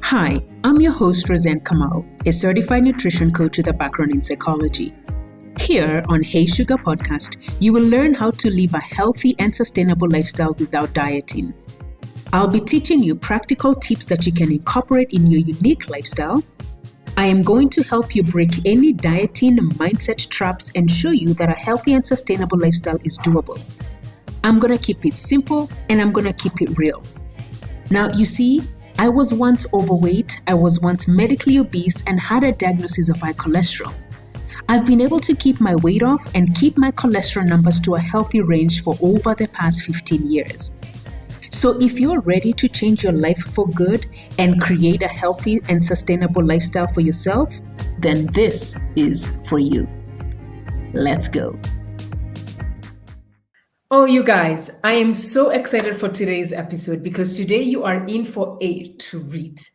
Hi, I'm your host, Roseanne Kamau, a certified nutrition coach with a background in psychology. Here on Hey Sugar Podcast, you will learn how to live a healthy and sustainable lifestyle without dieting. I'll be teaching you practical tips that you can incorporate in your unique lifestyle. I am going to help you break any dieting mindset traps and show you that a healthy and sustainable lifestyle is doable. I'm going to keep it simple and I'm going to keep it real. Now, you see, I was once overweight, I was once medically obese and had a diagnosis of high cholesterol. I've been able to keep my weight off and keep my cholesterol numbers to a healthy range for over the past 15 years. So if you're ready to change your life for good and create a healthy and sustainable lifestyle for yourself, then this is for you. Let's go. Oh, you guys, I am so excited for today's episode because today you are in for a treat.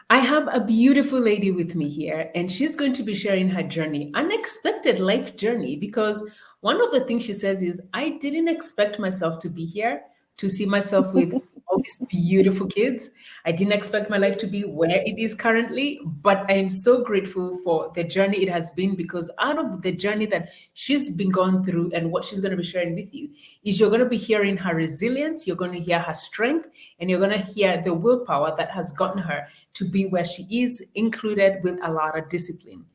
I have a beautiful lady with me here, and she's going to be sharing her journey, unexpected life journey, because one of the things she says is, I didn't expect myself to be here, to see myself with all these beautiful kids. I didn't expect my life to be where it is currently, but I am so grateful for the journey it has been, because out of the journey that she's been going through and what she's going to be sharing with you is you're going to be hearing her resilience, you're going to hear her strength, and you're going to hear the willpower that has gotten her to be where she is, included with a lot of discipline.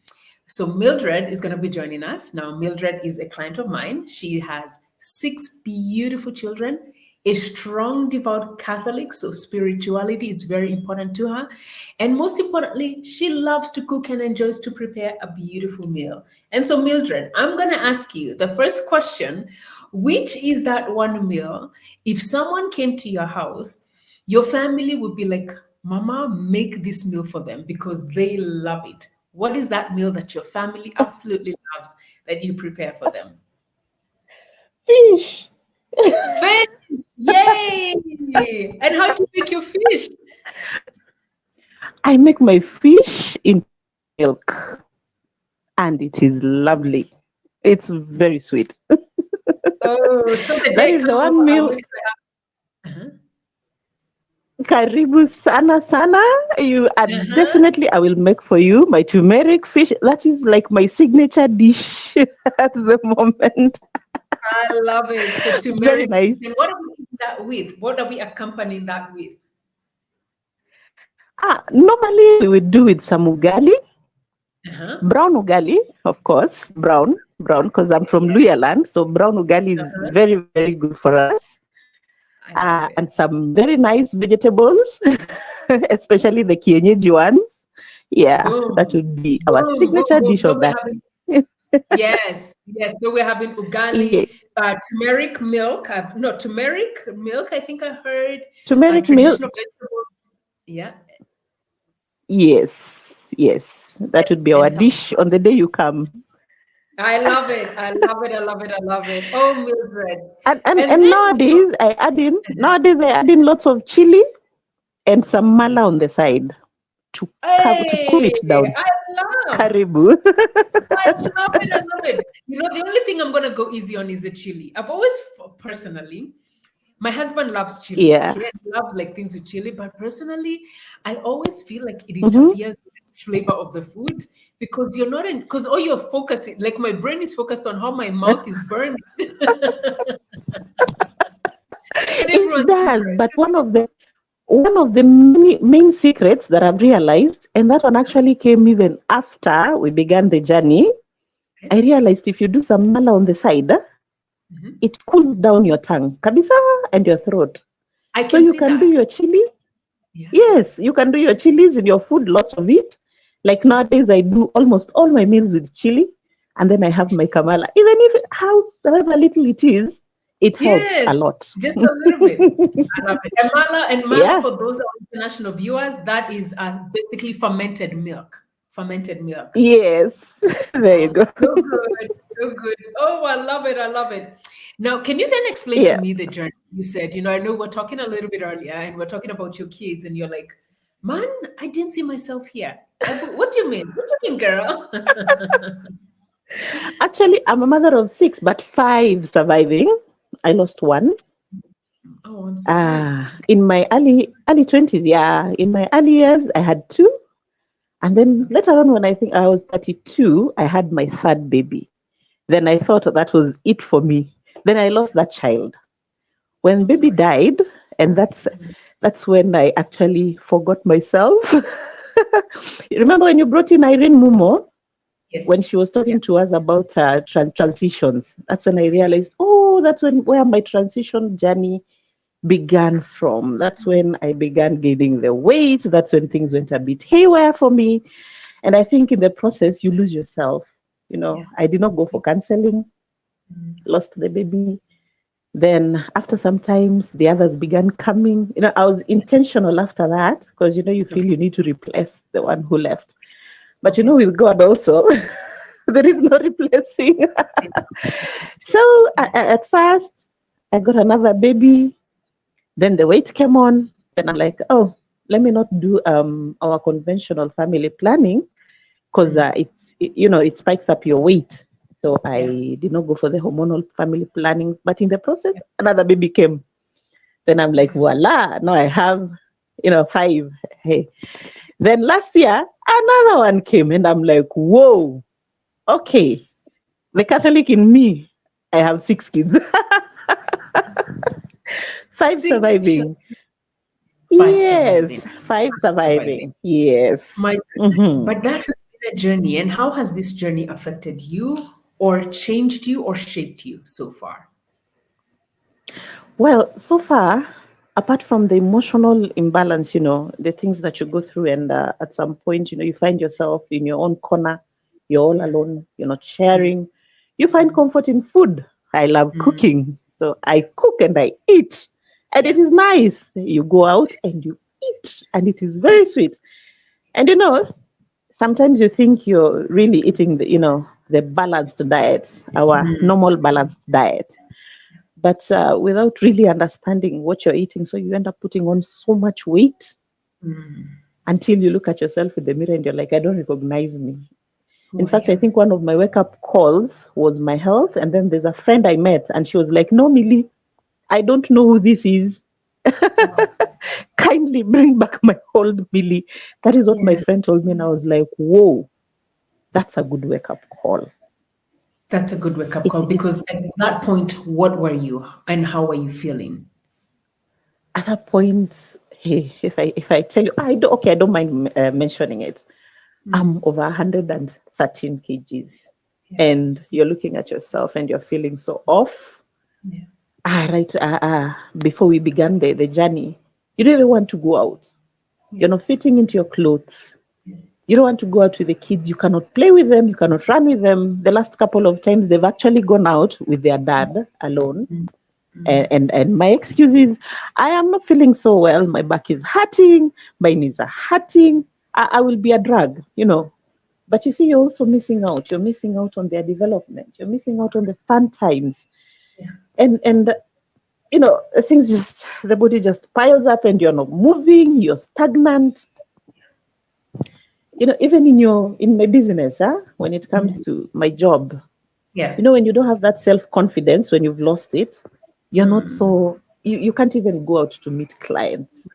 So Mildred is going to be joining us. Now, Mildred is a client of mine. She has 6 beautiful children, a strong, devout Catholic, so spirituality is very important to her. And most importantly, she loves to cook and enjoys to prepare a beautiful meal. And so, Mildred, I'm going to ask you the first question, which is that one meal, if someone came to your house, your family would be like, Mama, make this meal for them because they love it. What is that meal that your family absolutely loves that you prepare for them? Fish. Fish! Yay! And how do you make your fish? I make my fish in milk, and it is lovely. It's very sweet. Oh, so the That day is the come one over, meal. Karibu sana sana. You are definitely, I will make for you my turmeric fish. That is like my signature dish at the moment. I love it. So Very turmeric. nice. And what are we eating that with? What are we accompanying that with? Normally we would do with some ugali, Uh-huh. brown ugali, of course, brown, because I'm from Yeah. Luyaland, so brown ugali is very, very good for us. I love it. And some very nice vegetables, especially the kienyeji ones. Yeah, Boom. that would be our Boom, boom, signature boom. dish So of we're that. having yes. So we're having ugali, Yeah. turmeric milk. Turmeric milk. I think I heard Turmeric milk. traditional vegetables. Yeah. Yes. That would be our dish on the day you come. I love it. I love it. Oh, Mildred. And then nowadays I add in lots of chili and some mala on the side to cool it down. Karibu. I love it. You know, the only thing I'm going to go easy on is the chili. I've always, personally, my husband loves chili. Yeah. Okay? He loves like things with chili, but personally, I always feel like it interferes with the flavor of the food because you're not in, because all you're focusing, like my brain is focused on how my mouth is burning. It does, but one of the main secrets that I've realized, and that one actually came even after we began the journey, I realized if you do some mala on the side, it cools down your tongue, kabisa, and your throat. So you can do your chilies. Yeah. Yes, you can do your chilies in your food, lots of it. Like nowadays, I do almost all my meals with chili, and then I have my kamala. Even if however little it is, it helps a lot. Just a little bit. I love it. And mala, for those international viewers, that is basically fermented milk. Yes. There you go. So good. Oh, I love it. Now, can you then explain to me the journey? You said, I know we're talking a little bit earlier and we're talking about your kids and you're like, man, I didn't see myself here. What do you mean, girl? Actually, I'm a mother of 6, but 5 surviving. I lost 1. Oh, I'm so sorry. In my early 20s, yeah, in my early years, I had two. And then Okay. later on, when I think I was 32, I had my third baby. Then I thought that was it for me. Then I lost that child. When I'm baby sorry. died, and that's when I actually forgot myself. You remember when you brought in Irene Mumo when Yes. she was Yeah. talking to us about transitions? That's when I Yes. realized, oh, that's when where my transition journey began from. That's when I began gaining the weight. That's when things went a bit haywire for me. And I think in the process, you lose yourself. Yeah. I did not go for counseling, lost the baby. Then after some times, the others began coming. I was Yeah. intentional after that because, you feel Okay. you need to replace the one who left. But, Okay. with God also, there is no replacing. It's So at first, I got another baby. Then the weight came on. Then I'm like, oh, let me not do our conventional family planning because it spikes up your weight. So yeah. I did not go for the hormonal family planning. But in the process, another baby came. Then I'm like, Okay. voila, now I have, five. Hey. Then last year, another one came, and I'm like, whoa, okay. The Catholic in me, I have six kids, five Six surviving. five Yes, surviving. five Surviving. surviving. Yes. My goodness. Hmm. But that has been a journey. And how has this journey affected you or changed you or shaped you so far? Well, so far, apart from the emotional imbalance, the things that you go through, and at some point, you find yourself in your own corner, you're all Yeah. alone, you're not sharing. You find comfort in food. I love cooking. So I cook and I eat. And Yeah. it is nice. You go out and you eat, and it is Yeah. very sweet. And sometimes you think you're really eating the balanced diet, our normal balanced diet, but without really understanding what you're eating. So you end up putting on so much weight until you look at yourself in the mirror and you're like, I don't recognize me. Who In I fact, I am. think one of my wake up calls was my health. And then there's a friend I met, and she was like, no, Millie, I don't know who this is. Wow. Kindly bring back my old Millie. That is what my Yeah. friend told me. And I was like, whoa, that's a good wake up call. That's a good wake up It call is because at that point, what were you and how were you feeling? at that point. Hey, if I tell you, okay, I don't mind mentioning it. I'm over 113 kgs. Yeah. And you're looking at yourself and you're feeling so off. Yeah. Right. Before we began the journey, you don't even want to go out. Yeah. You're not fitting into your clothes. You don't want to go out with the kids. You cannot play with them. You cannot run with them. The last couple of times they've actually gone out with their dad alone. And my excuse is, I am not feeling so well. My back is hurting. My knees are hurting. I will be a drag. But you see, you're also missing out. You're missing out on their development. You're missing out on the fun times. Yeah. And things just, the body just piles up and you're not moving. You're stagnant. Even in my business, when it comes to my job, Yeah. when you don't have that self-confidence, when you've lost it, you're not so, you can't even go out to meet clients.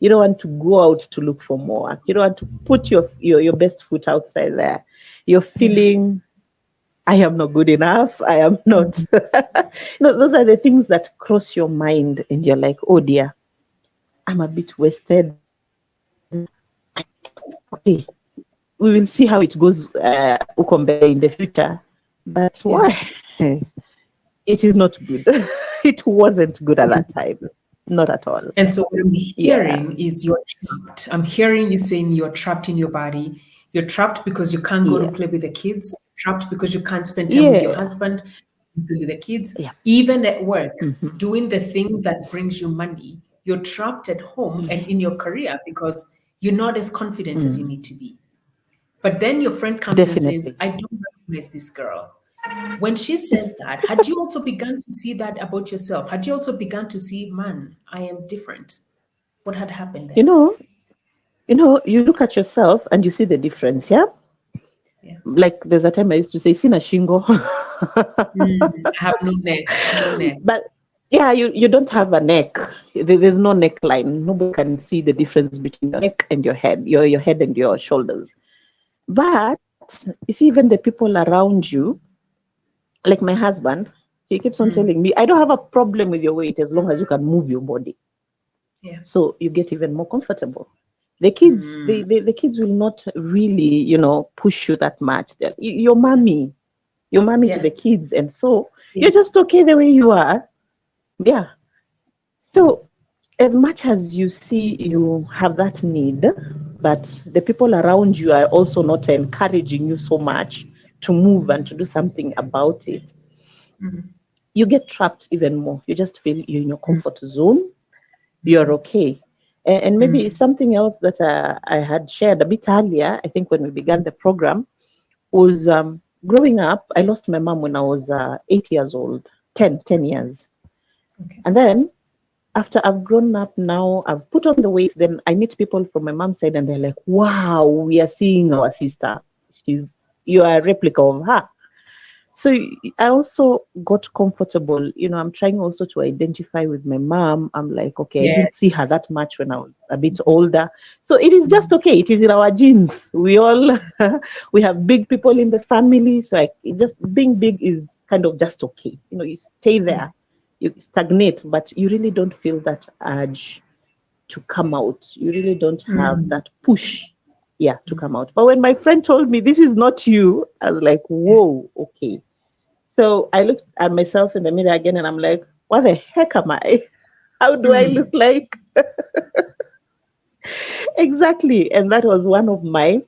You don't want to go out to look for more work. You don't want to put your best foot outside there. You're Yeah. feeling, I am not good enough. I am not. Those are the things that cross your mind, and you're like, oh dear, I'm a bit wasted. Okay, we will see how it goes, Ukombe, in the future. But Yeah. why? It is not good. It wasn't good at It that is. time. Not at all. And so what I'm Yeah. hearing is you're trapped. I'm hearing you saying you're trapped in your body. You're trapped because you can't go to Yeah. play with the kids, trapped because you can't spend time with your Yeah. husband, with the kids, Yeah. even at work, Hmm. doing the thing that brings you money. You're trapped at home and in your Yes. career because you're not as confident as you Mm. need to be. But then your friend comes and says, Definitely. I don't recognize this girl. When she says that, had you also begun to see that about yourself? Had you also begun to see, man, I am different? What had happened You then? know, you look at yourself and you see the difference, yeah? Yeah. Like there's a time I used to say, Sina Shingo. I have no neck, no neck. but Yeah, you don't have a neck. There's no neckline. Nobody can see the difference between your neck and your head, your head and your shoulders. But you see, even the people around you, like my husband, he keeps on Mm. telling me, I don't have a problem with your weight as long as you can move your body. Yeah. So you get even more comfortable. The kids, Mm. the kids will not really, push you that much. Your mommy to Yeah. the kids, and so Yeah. you're just okay the way you are. Yeah. So as much as you see you have that need, but the people around you are also not encouraging you so much to move and to do something about it, Mm. you get trapped even more. You just feel you're in your Mm. comfort zone, you're Mm. okay. And maybe Mm. something else that I had shared a bit earlier, I think when we began the program, was growing up. I lost my mom when I was 8 years old, 10 years. Okay. And then after I've grown up now, I've put on the weight, then I meet people from my mom's side and they're like, wow, we are seeing our sister. You are a replica of her. So I also got comfortable. I'm trying also to identify with my mom. I'm like, okay, I didn't see Yes. her that much when I was a bit older. So it is just Mm. okay. It is in our genes. We all, we have big people in the family. So just being big is kind of just okay. You stay Yeah. there, you stagnate, but you really don't feel that urge to come out. You really don't have Mm. that push, yeah, to come out. But when my friend told me this is not you, I was like, Yeah. whoa, okay. So I looked at myself in the mirror again and I'm like, what the heck am I? How do I look Mm. like? Exactly. And that was one of my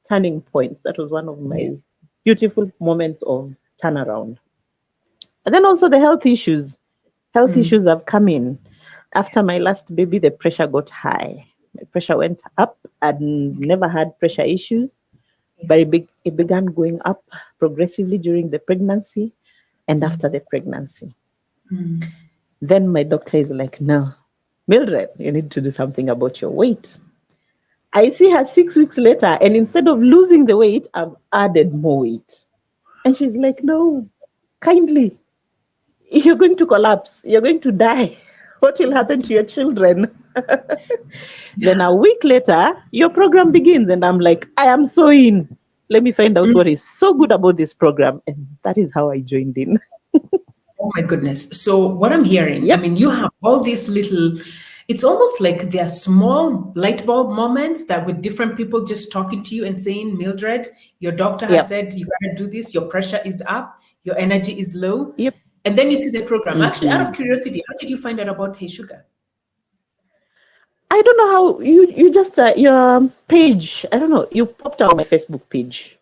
turning points. That was one of my Yes. beautiful moments of turnaround. And then also the health issues. Health Mm. issues have come in. After my last baby, the pressure got high. My pressure went up. I'd Okay. never had pressure issues, Yeah. but it began going up progressively during the pregnancy and after Mm. the pregnancy. Mm. Then my doctor is like, no, Mildred, you need to do something about your weight. I see her 6 weeks later, and instead of losing the weight, I've added more weight. And she's like, no, kindly, you're going to collapse. You're going to die. What will happen to your children? Then a week later, your program begins. And I'm like, I am so in. Let me find out Mm. what is so good about this program. And that is how I joined in. Oh my goodness. So what I'm hearing, I Yep, mean, you have all these little, it's almost like they're small light bulb moments that with different people just talking to you and saying, Mildred, your doctor has yep, said you gotta do this, your pressure is up, your energy is low. yep. And then you see the program. Actually, out of Mhm. curiosity, how did you find out about Hey Sugar? I don't know how you just your page. I don't know. You popped out my Facebook page.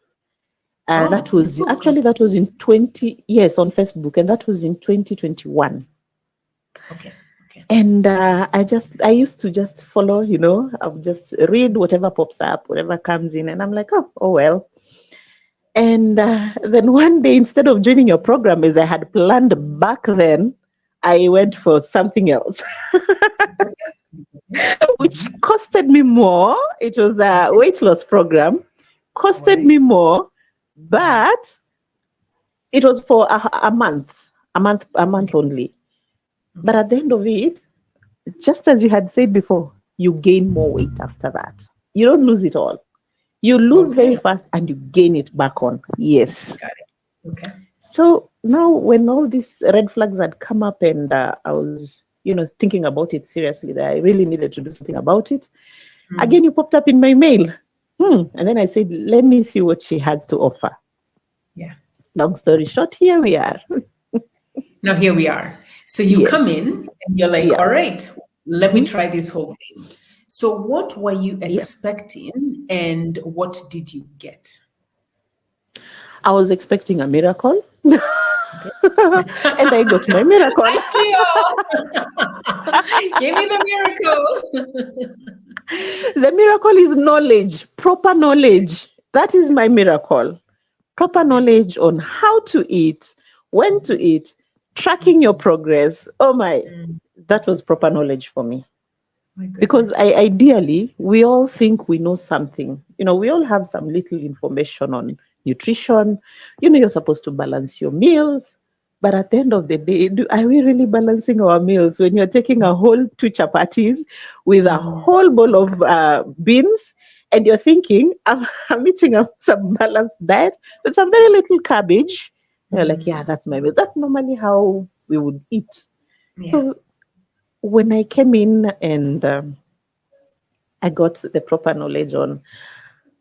Oh, That was Facebook. actually that was in 20 yes on Facebook, and that was in 2021. Okay. Okay. And I used to just follow. I'll just read whatever pops up, whatever comes in, and I'm like, oh well. And then one day, instead of joining your program as I had planned back then, I went for something else, Okay. Okay. which costed me more. It was a Okay. weight loss program, All costed me right. more, Mm. but it was for a month, a month Okay. only. But Okay. at the end of it, just as you had said before, you gain more weight after that. You don't lose it all. You lose very Okay. fast and you gain it back on. Yes. Got it. Okay. So now, when all these red flags had come up, and I was, thinking about it seriously, that I really needed to do something about it. Mm. Again, you popped up in my mail. And then I said, let me see what she has to offer. Yeah. Long story short, here we are. Now here we are. So you come Yes. in and you're like, Yeah. all right, let me Mhm. try this whole thing. So what were you Yeah. expecting and what did you get? I was expecting a miracle. Okay. And I got my miracle. Aren't we all? Give me the miracle. The miracle is knowledge, proper Yes. knowledge. That is my miracle. Proper Okay. knowledge on how to eat, when to eat, tracking your progress. Oh my, Mm, that was proper knowledge for me. my Because goodness. ideally, we all think we know something. We all have some little information on nutrition. You're supposed to balance your meals. But at the end of the day, are we really balancing our meals when you're taking a whole two chapatis with a Mm, whole bowl of beans and you're thinking, I'm eating some balanced diet with some very little cabbage? You're like, yeah, mm, that's my meal. That's normally how we would eat. yeah. So when I came in and I got the proper knowledge on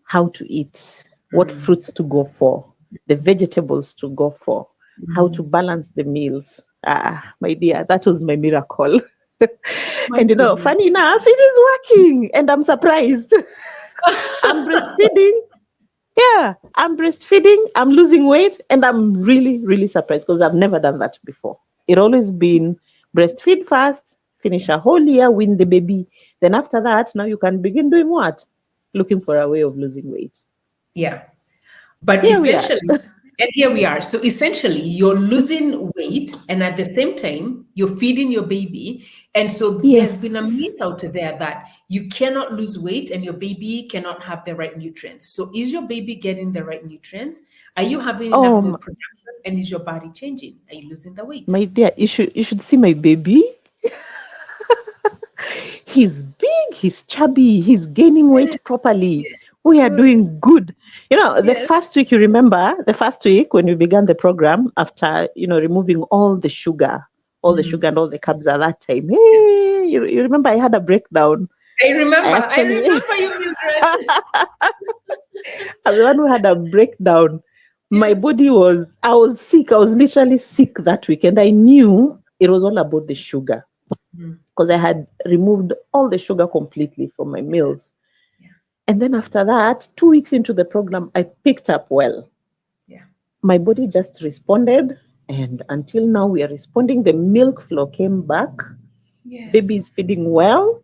how to eat, what Mm, fruits to go for, the vegetables to go for, how to mm. balance the meals. My dear, that was my miracle. My And funny goodness. enough, it is working, and I'm surprised. I'm breastfeeding. Yeah, I'm breastfeeding. I'm losing weight, and I'm really, really surprised because I've never done that before. It always been breastfeed first, finish a whole year, win the baby. Then after that, now you can begin doing what? Looking for a way of losing weight. Yeah. But Here we are. essentially, and here we are. So essentially, you're losing weight, and at the same time, you're feeding your baby. And so there's been a Yes. myth out there that you cannot lose weight and your baby cannot have the right nutrients. So is your baby getting the right nutrients? Are you having enough Oh, milk production? And is your body changing? Are you losing the weight? my dear, you should see my baby. He's big, he's chubby, he's gaining weight Yes, properly. yes, We are good. doing good. The Yes. first week, you remember, the first week when we began the program, after, removing all the sugar and all the carbs at that time. Yeah. Hey, you remember I had a breakdown. I I actually, remember you, Mildred. I'm the one who had a breakdown. Yes. I was sick. I was literally sick that week. And I knew it was all about the sugar Mm, because I had removed all the sugar completely from my yeah, meals. yeah, And then after that, 2 weeks into the program, I picked up well. yeah. My body just responded. And until now, we are responding. The milk flow came back. Baby Yes. is feeding well.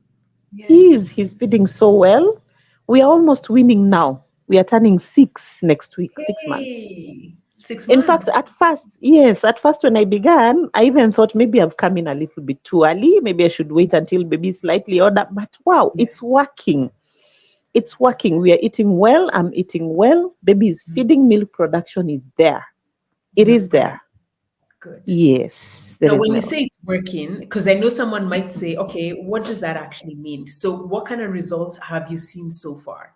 Yes. He's feeding so well. We are almost winning now. We are turning 6 next week, 6 months. Hey, six In fact, months. at first when I began, I even thought maybe I've come in a little bit too early. Maybe I should wait until baby is slightly older. But wow, Yeah. it's working. It's working. We are eating well. I'm eating well. Baby is Mm. feeding. Milk production is there. It Milk is product. there. Good. Yes, there Now, is when you milk. say it's working, because I know someone might say, okay, what does that actually mean? So, what kind of results have you seen so far?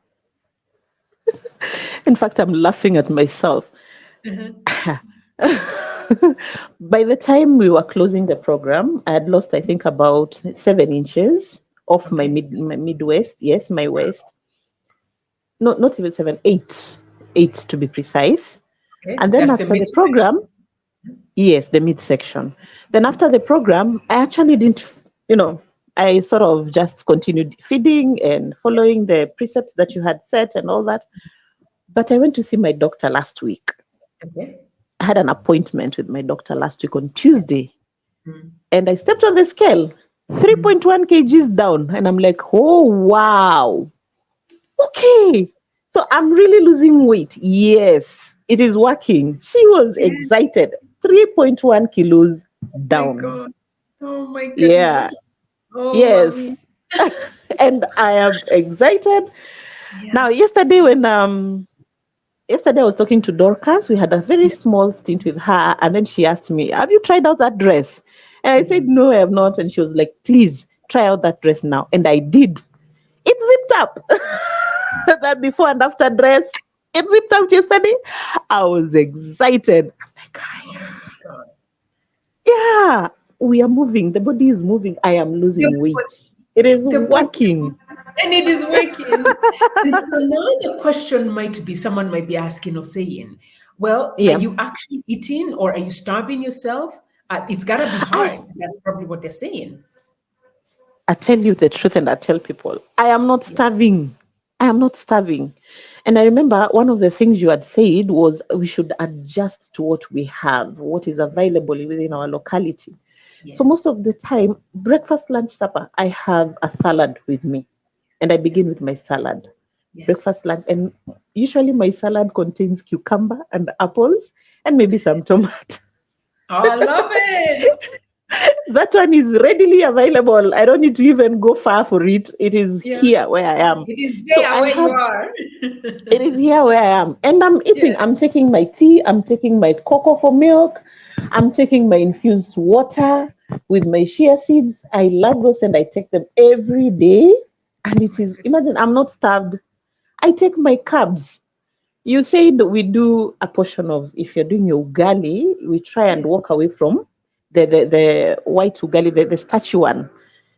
In fact, I'm laughing at myself. Mhm. By the time we were closing the program, I had lost, I think, about 7 inches off Okay. my mid waist. Yes, my Wow. waist. No, not even seven, 8 to be precise. Okay. And then That's the after the middle section. program, yes, the midsection. Then after the program, I actually didn't, you know, I sort of just continued feeding and following the precepts that you had set and all that. But I went to see my doctor last week. Okay. I had an appointment with my doctor last week on Tuesday, Mm, and I stepped on the scale, mm. 3.1 kgs down, and I'm like, oh wow, okay, so I'm really losing weight. Yes, it is working. She was Yes. excited. 3.1 kilos My down. God. Oh my Yeah, goodness. Oh, mommy. yes. And I am excited. Now, Yeah. yesterday I was talking to Dorcas. We had a very small stint with her, and then she asked me, "Have you tried out that dress?" And I said, Mhm. "No, I have not." And she was like, "Please try out that dress now." And I did. It zipped up. That before and after dress, it zipped up yesterday. I was excited. I'm like, Oh my God. yeah, we are moving. The body is moving. I am The, losing bo- weight. It is the body is, working. and it is working. And so now the question might be someone might be asking or saying, well, are Yeah. you actually eating or are you starving yourself? It's got to be hard. I That's probably what they're saying. I tell you the truth and I tell people, I am not Yeah. starving. I am not starving. And I remember one of the things you had said was we should adjust to what we have, what is available within our locality. So most Yes. of the time, breakfast, lunch, supper, I have a salad with me. And I Yeah. begin with my salad. Yes. Breakfast, lunch, and usually my salad contains cucumber and apples and maybe some tomato. Oh, I love it. That one is readily available. I don't need to even go far for it. It is Yeah. here where I am. It is So there I where you have are. it is here where I am. And I'm eating. Yes. I'm taking my tea. I'm taking my cocoa for milk. I'm taking my infused water with my chia seeds. I love those and I take them every day. And it My is, imagine, goodness. I'm not starved. I take my carbs. You said we do a portion of, if you're doing your ugali, we try and Yes, walk away from the white ugali, the starchy one.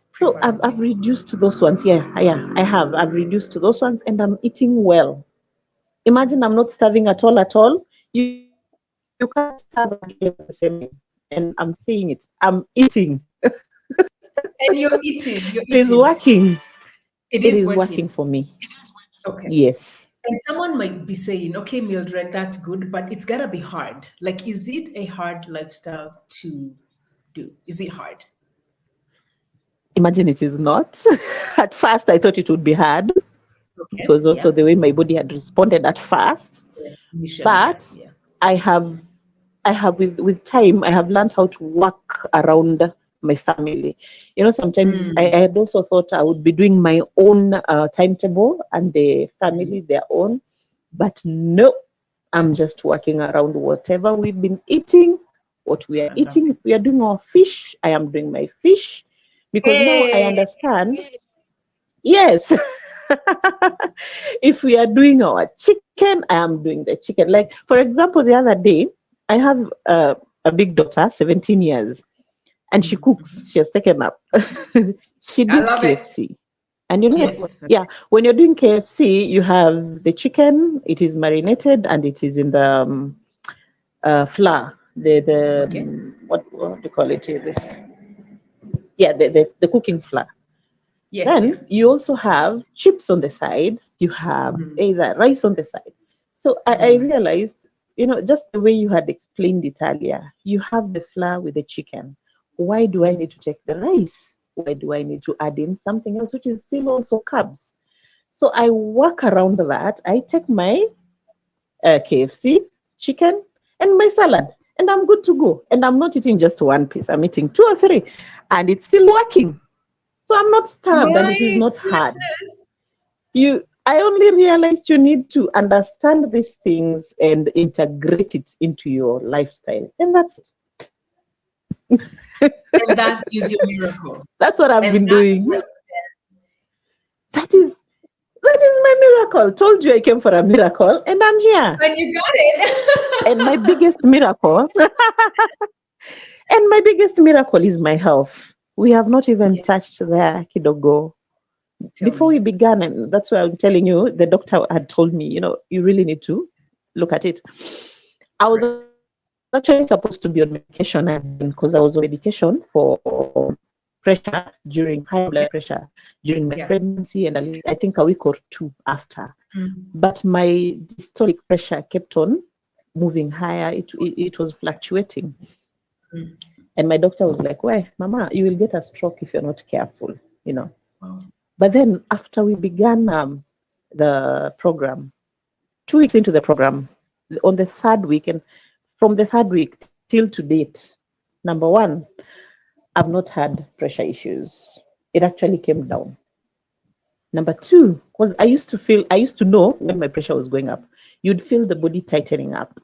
So I've preferably. reduced to those ones. Yeah, yeah, I have. I've reduced to those ones and I'm eating well. Imagine I'm not starving at all, at all. You can't starve and eat the same way. And I'm saying it. I'm eating. And you're eating, It you're is eating. working. It It is is working working. for me. Okay. Yes. And someone might be saying, okay, Mildred, that's good, but it's gotta be hard. Like, is it a hard lifestyle to do? Is it hard? Imagine it is not. At first, I thought it would be hard Okay. because also Yeah. the way my body had responded at first. Yes. Initially, yeah. But Yeah. I have with time I have learned how to work around my family. You know, sometimes Mm, I had also thought I would be doing my own timetable and the mm. family their own, but no, I'm just working around whatever we've been eating, what we are I love eating. it. If we are doing our fish, I am doing my fish because now I Hey, understand. Yes. If we are doing our chicken, I am doing the chicken. Like, for example, the other day, I have a big daughter, 17 years, and she cooks. She has taken up. She I did love it. KFC. And you know, Yes. yeah, when you're doing KFC, you have the chicken, it is marinated and it is in the flour. Okay. What do you call it? This, yeah, the cooking flour. Yes. Yeah. Then you also have chips on the side. You have Mm, either rice on the side. So I mm. realized, you know, just the way you had explained it earlier, you have the flour with the chicken. Why do I need to take the rice? Why do I need to add in something else, which is still also carbs? So I work around that. I take my KFC, chicken, and my salad, and I'm good to go. And I'm not eating just one piece, I'm eating two or three, and it's still working. So I'm not starved and it is My not hard. goodness. I only realized you need to understand these things and integrate it into your lifestyle. And that's it. And that is your miracle. That's what I've And been that doing. right That is my miracle. Told you I came for a miracle and I'm here. there. And you got it. And my biggest miracle and my biggest miracle is my health. We have not even Yeah. touched there, kidogo. Tell Before we me. began, and that's why I'm telling you, the doctor had told me, you know, you really need to look at it. I was Correct. actually supposed to be on medication again because I was on medication for pressure during high blood pressure Okay. during my Yeah. pregnancy and I think a week or two after. Mm, But my systolic pressure kept on moving higher. It was fluctuating. mm. And my doctor was like, "Why, Mama, you will get a stroke if you're not careful, you know." Wow. But then after we began the program, 2 weeks into the program, on the third week, and from the third week till to date, number one, I've not had pressure issues. It actually came down. Number two, because I used to know when my pressure was going up, you'd feel the body tightening up.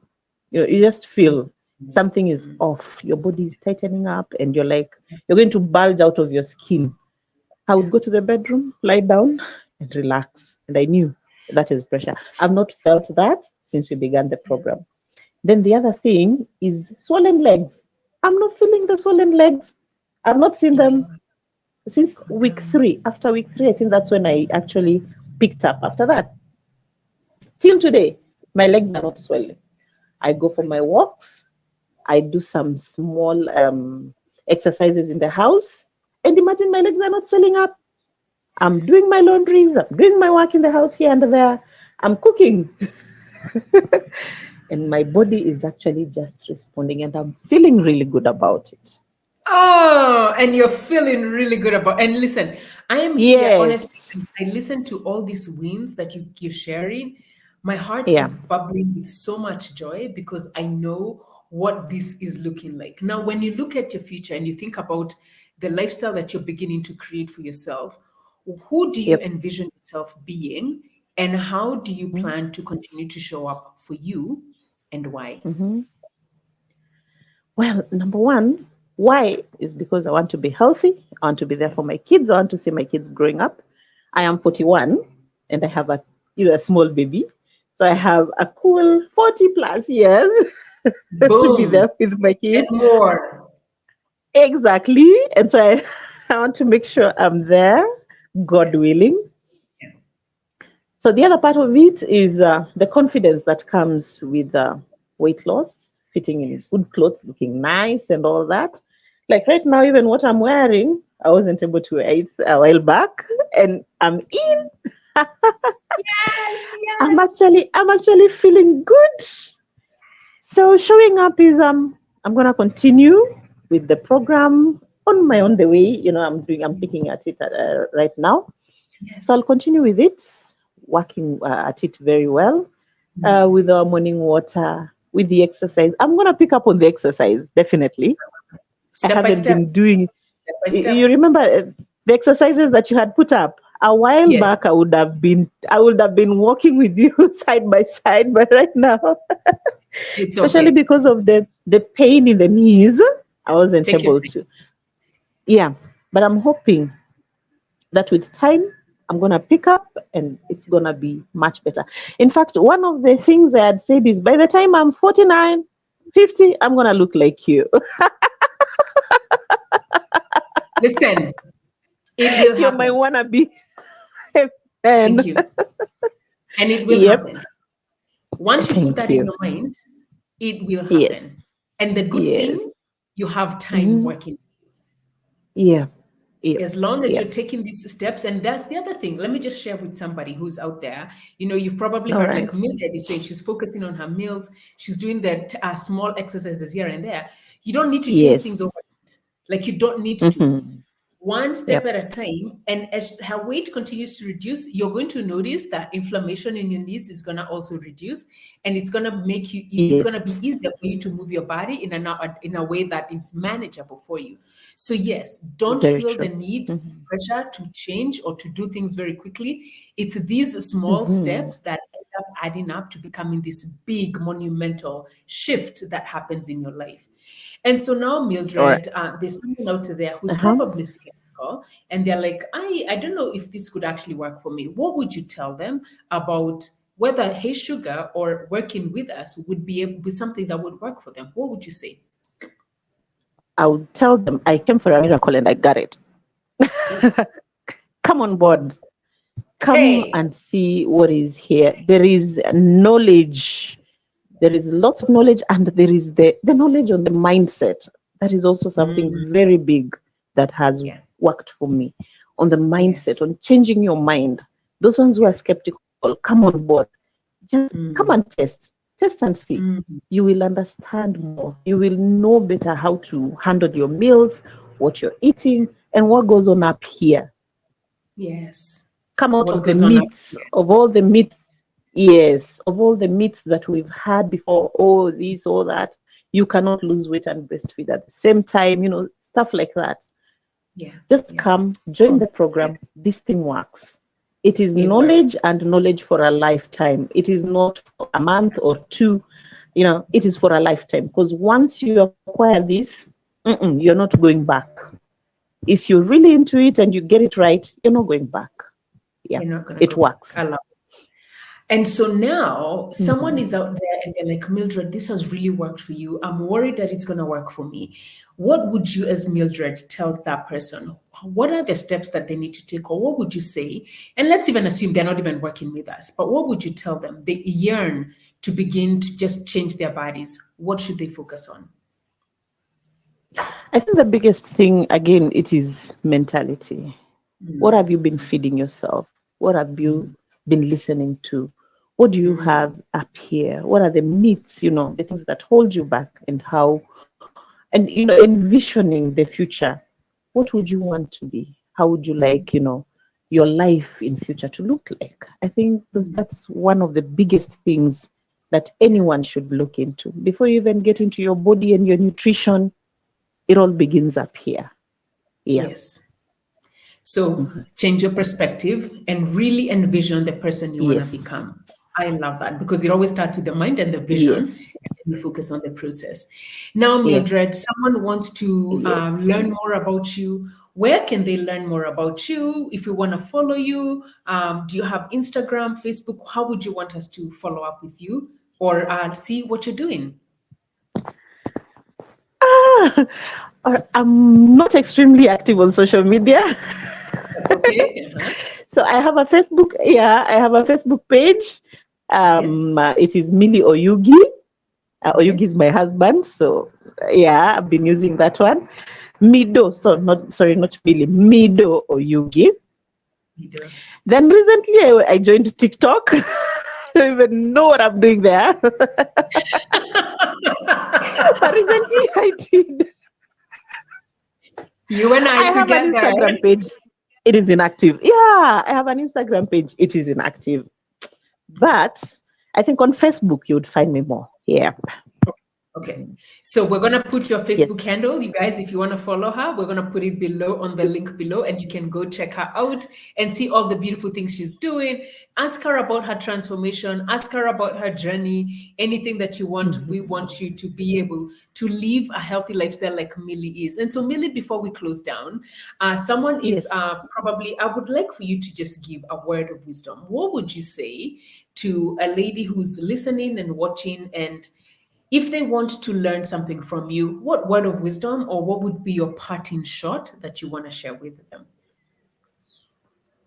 You just Mm, feel something is mm. off. Your body is tightening up, and you're like, you're going to bulge out of your skin. I Yeah. would go to the bedroom, lie down, and relax. And I knew that is pressure. I've not felt that since we began the program. Then the other thing is swollen legs. I'm not feeling the swollen legs. I've not seen It them can since go week down. 3. After week 3, I think that's when I actually picked up. After that, till today, my legs are not swelling. I go for My my goodness. walks. I do some small exercises in the house. And imagine my legs are not swelling up. I'm doing my laundries, I'm doing my work in the house here and there, I'm cooking. And my body is actually just responding, and I'm feeling really good about it. Oh, and you're feeling really good about. And listen, I am here honestly. I Yes. listen to all these wins that you're sharing. My heart Yeah. is bubbling with so much joy because I know what this is looking like. Now, when you look at your future and you think about the lifestyle that you're beginning to create for yourself, who do you Yep. envision yourself being, and how do you plan to continue to show up for you, and why? Mm-hmm. Well, number one, why is because I want to be healthy. I want to be there Yeah. for my kids. I want to see my kids growing up. I am Yeah. 41 and I Yeah. have a small baby. So I Yeah. have a cool 40 plus years to be Boom. there with my And kids. more. Exactly. And so I want to make sure I'm there, God Yeah. willing. Yeah. So the other part of it is the confidence that comes with weight loss, fitting in Yes. good clothes, looking nice, and all that. Like right Yes. now, even what I'm wearing, I wasn't able to wear it a while back, and I'm in. Yes. I'm Yes. actually, I'm actually feeling good. So showing up is I'm gonna continue with the program on my own the way. I'm picking Yes. at it right now. So I'll Yes. continue with it, working at it very well Mm. with our morning water, with the exercise. I'm going to pick up on the exercise, definitely. I Step by haven't step. been doing. Step by You step. remember the exercises that you had put up a while back? Yes. I would have been walking with you side by side, but right now, It's especially okay. because of the pain in the knees, I wasn't Take your able time. to. Yeah, but I'm hoping that with time I'm going to pick up and it's going to be much better. In fact, one of the things I had said is by the time I'm 49, 50, I'm going to look like you. Listen, it will You're my happen. wannabe. Thank And you. And it will yep, happen. Once you put thank that in you. your mind, it will Yes, happen. And the good yes. thing, you have time Hmm. working. Yeah, yep, As long as yep. you're taking these steps, and that's the other thing. Let me just share with somebody who's out there. You've probably All heard, like right. Mildred is saying, she's focusing on her meals, she's doing the small exercises here and there. You don't need to change things Yes. overnight. Like, you don't need to. Hmm. One step Yep. at a time. And as her weight continues to reduce, you're going to notice that inflammation in your knees is going to also reduce. And it's going to it's going to be Yes. easier for you to move your body in a way that is manageable for you. So, yes, don't Very feel the true. need, Hmm. pressure to change or to do things very quickly. It's these small Hmm. steps that end up adding up to becoming this big, monumental shift that happens in your life. And so now, All right. Mildred, there's someone out there who's Uh-huh. probably skeptical, and they're like, I don't know if this could actually work for me. What would you tell them about whether Hey Sugar or working with us would be something that would work for them? What would you say? I would tell them I came for a miracle and I got it. Oh, Come on boom. board. Come Hey. and see what is here. There is knowledge. There is lots of knowledge, and there is the knowledge on the mindset. That is also something Mm, very big that has yeah. worked for me. On the mindset, Yes. on changing your mind. Those ones who are Yeah. skeptical, come on board. Just come Mm, and test and see. mm, You will understand more. You will know better how to handle your meals, what you're eating, and what goes on up here. yes. Come out What of the goes on up myths, of all the myths. Yes, of all the myths that we've had before. Oh, this, all that. You cannot lose weight and breastfeed at the same time, stuff like that. here? Just Yeah. come, join Oh, the program. This thing works. It is it works. knowledge, and knowledge for a lifetime. It is not for a month or two. It is for a lifetime. Because once you acquire this, you're not going back. If you're really into it and you get it right, you're not going back. Yeah, You're not going to it go back. works. I love. And so now someone is Mhm. out there and they're like, Mildred, this has really worked for you. I'm worried that it's going to work for me. What would you, as Mildred, tell that person? What are the steps that they need to take, or what would you say? And let's even assume they're not even working with us, but what would you tell them? They yearn to begin to just change their bodies. What should they focus on? I think the biggest thing, again, it is mentality. What have you been Mm, feeding yourself? What have you mm, been listening to? What do you mm. have up here? What are the myths, the things that hold you back, and how, and, envisioning the future. What would you Yes. want to be? How would you like, your life in future to look like? I think Mm, that's one of the biggest things that yeah. anyone should look into. Before you even get into your body and your nutrition, it all begins up here. Yeah. Yes. So Mhm. change your perspective and really envision the person you want to Yes. become. I love that because it always starts with the mind and the vision. Yes. we focus on the process. Now, Yes. Mildred, someone wants to learn Yes. more about you. Where can they learn more about you? If we want to follow you, do you have Instagram, Facebook? How would you want us to follow up with you or see what you're doing? Ah, I'm not extremely active on social media. That's okay. Uh-huh. So I have a Facebook, yeah, I have a Facebook page. Yeah. It is Millie Oyugi. Oyugi Okay. is my husband, so yeah, I've been using that one. Mido, so not sorry, not Millie, Mido Oyugi. You do. Then recently I joined TikTok. I don't even know what I'm doing there. But recently I did. You and I I have an together. Instagram page. It is inactive. Yeah, I have an Instagram page. It is inactive. But I think on Facebook you would find me more. Yeah. Okay. So we're going to put your Facebook Yes. handle, you guys, if you want to follow her, we're going to put it below on the link below and you can go check her out and see all the beautiful things she's doing. Ask her about her transformation, ask her about her journey, anything that you want. Mhm. We want you to be able to live a healthy lifestyle like Millie is. And so, Millie, before we close down, someone is Yes. probably, I would like for you to just give a word of wisdom. What would you say to a lady who's listening and watching, and if they want to learn something from you, what word of wisdom or what would be your parting shot that you want to share with them?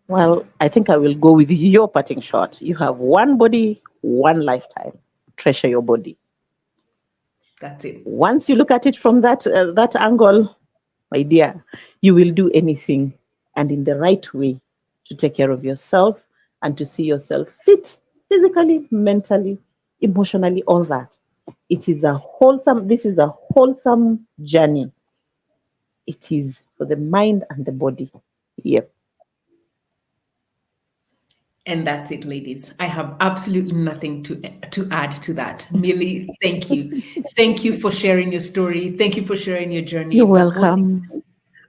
Well, I think I will go with your parting shot. You have one body, one lifetime. Treasure your body. That's it. Once you look at it from that angle, my dear, you will do anything and in the right way to take care of yourself and to see yourself fit physically, mentally, emotionally, all that. This is a wholesome journey. It is for the mind and the body. Yep. And that's it, ladies. I have absolutely nothing to add to that. Millie, thank you. Thank you for sharing your story. Thank you for sharing your journey. You're But most welcome.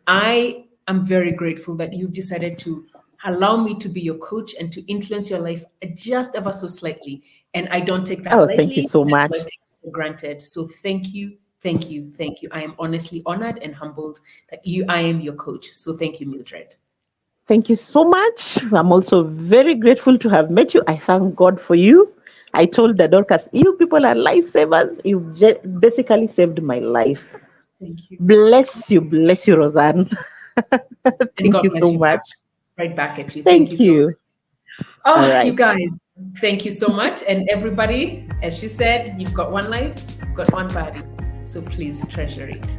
I am very grateful that you've decided to allow me to be your coach and to influence your life just ever so slightly. And I don't take that Oh, thank you lightly, so nor do I much. take it for granted. So thank you, thank you, thank you. I am honestly honored and humbled that I am your coach. So thank you, Mildred. Thank you so much. I'm also very grateful to have met you. I thank God for you. I told the Dorcas, you people are lifesavers. You've basically saved my life. Thank you. Bless you, Roseanne. And Thank God you bless so you back, much. right back at you. Thank you Thank so much. you. All Oh, you right. guys, thank you so much. And everybody, as she said, you've got one life, you've got one body. So please treasure it.